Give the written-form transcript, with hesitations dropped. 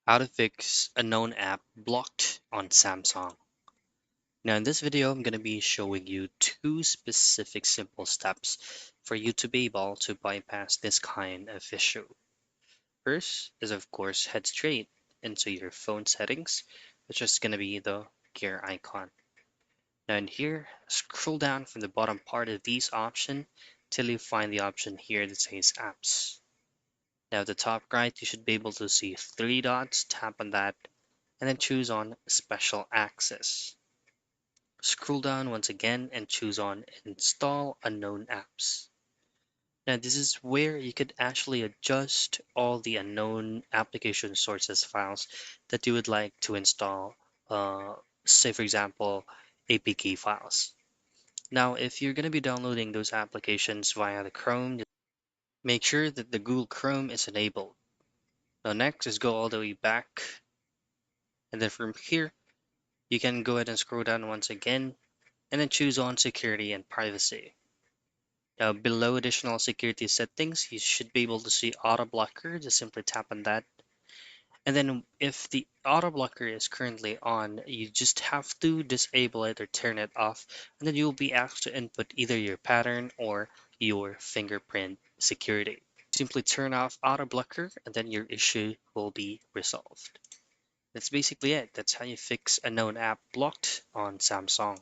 How to fix a known app blocked on Samsung. Now in this video, I'm going to be showing you two specific simple steps for you to be able to bypass this kind of issue. First is of course head straight into your phone settings, which is going to be the gear icon. Now in here, scroll down from the bottom part of these option till you find the option here that says apps. Now at the top right, you should be able to see three dots, tap on that and then choose on Special Access. Scroll down once again and choose on Install Unknown Apps. Now this is where you could actually adjust all the unknown application sources files that you would like to install, uh, say for example, APK files. Now if you're going to be downloading those applications via the Chrome, make sure that the Google Chrome is enabled. Now next is go all the way back, and then from here you can go ahead and scroll down once again and then choose on security and privacy. Now below additional security settings, you should be able to see auto blocker. Just simply tap on that. And then if the auto blocker is currently on, you just have to disable it or turn it off. And then you'll be asked to input either your pattern or your fingerprint security. Simply turn off auto blocker and then your issue will be resolved. That's basically it. That's how you fix a known app blocked on Samsung.